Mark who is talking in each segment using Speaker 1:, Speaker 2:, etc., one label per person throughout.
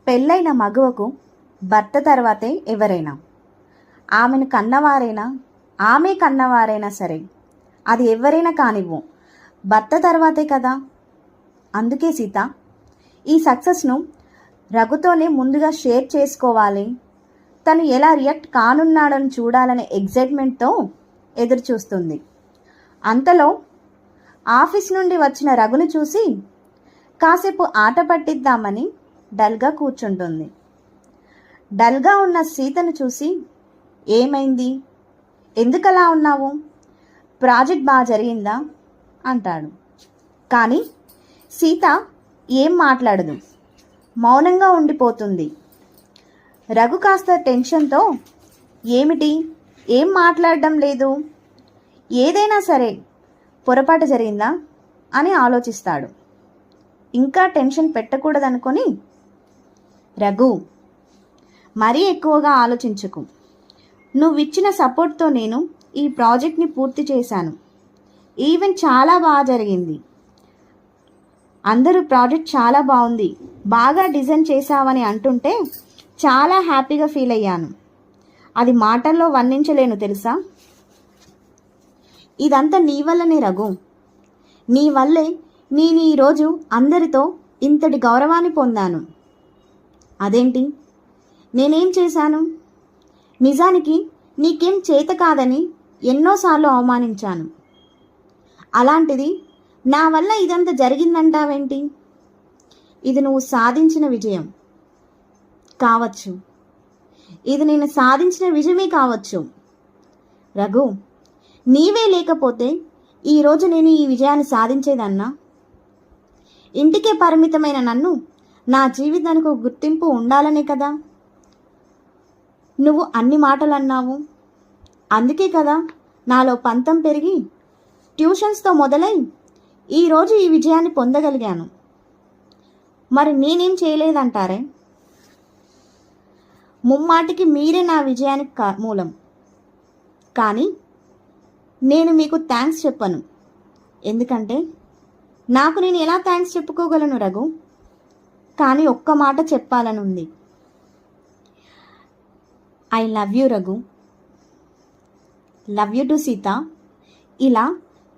Speaker 1: పెళ్ళైన మగువకు భర్త తర్వాతే ఎవరైనా, ఆమెను కన్నవారైనా ఆమె కన్నవారైనా సరే, అది ఎవరైనా కానివ్వు, భర్త తర్వాతే కదా. అందుకే సీత ఈ సక్సెస్ను రఘుతోనే ముందుగా షేర్ చేసుకోవాలి, తను ఎలా రియాక్ట్ కానున్నాడని చూడాలనే ఎగ్జైట్మెంట్తో ఎదురు చూస్తుంది. అంతలో ఆఫీస్ నుండి వచ్చిన రఘును చూసి కాసేపు ఆట పట్టిద్దామని డల్గా కూర్చుంటుంది. డల్గా ఉన్న సీతను చూసి, ఏమైంది, ఎందుకలా ఉన్నావు, ప్రాజెక్ట్ బాగా జరిగిందా అంటాడు. కానీ సీత ఏం మాట్లాడదు, మౌనంగా ఉండిపోతుంది. రఘు కాస్త టెన్షన్తో, ఏమిటి, ఏం మాట్లాడడం లేదు, ఏదైనా సరే పొరపాటు జరిగిందా అని ఆలోచిస్తాడు. ఇంకా టెన్షన్ పెట్టకూడదనుకొని, రఘు మరీ ఎక్కువగా ఆలోచించకు, నువ్విచ్చిన సపోర్ట్తో నేను ఈ ప్రాజెక్ట్ని పూర్తి చేశాను, ఈవెంట్ చాలా బాగా జరిగింది, అందరూ ప్రాజెక్ట్ చాలా బాగుంది, బాగా డిజైన్ చేశావని అంటుంటే చాలా హ్యాపీగా ఫీల్ అయ్యాను, అది మాటల్లో వర్ణించలేను తెలుసా. ఇదంతా నీ వల్లనే రఘు, నీ వల్లే నేను ఈరోజు అందరితో ఇంతటి గౌరవాన్ని పొందాను. అదేంటి, నేనేం చేశాను, నిజానికి నీకేం చేత కాదని ఎన్నోసార్లు అవమానించాను, అలాంటిది నా వల్ల ఇదంతా జరిగిందంటావేంటి. ఇది నువ్వు సాధించిన విజయం కావచ్చు, ఇది నేను సాధించిన విజయమే కావచ్చు. రఘు, నీవే లేకపోతే ఈరోజు నేను ఈ విజయాన్ని సాధించేదన్నా. ఇంటికే పరిమితమైన నన్ను నా జీవితానికి ఒక గుర్తింపు ఉండాలనే కదా నువ్వు అన్ని మాటలు అన్నావు. అందుకే కదా నాలో పంతం పెరిగి ట్యూషన్స్తో మొదలై ఈరోజు ఈ విజయాన్ని పొందగలిగాను. మరి నేనేం చేయలేదంటారే. ముమ్మాటికి మీరే నా విజయానికి మూలం. కానీ నేను మీకు థ్యాంక్స్ చెప్పను, ఎందుకంటే నాకు నేను ఎలా థ్యాంక్స్ చెప్పుకోగలను రఘు. కానీ ఒక్క మాట చెప్పాలని ఉంది. I love you Raghu, love you to Sita. ఇలా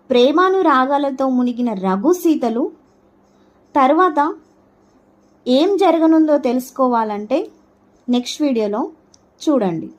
Speaker 1: ప్రేమానురాగాలతో మునిగిన రఘు సీతలు తర్వాత ఏం జరగనుందో తెలుసుకోవాలంటే నెక్స్ట్ వీడియోలో చూడండి.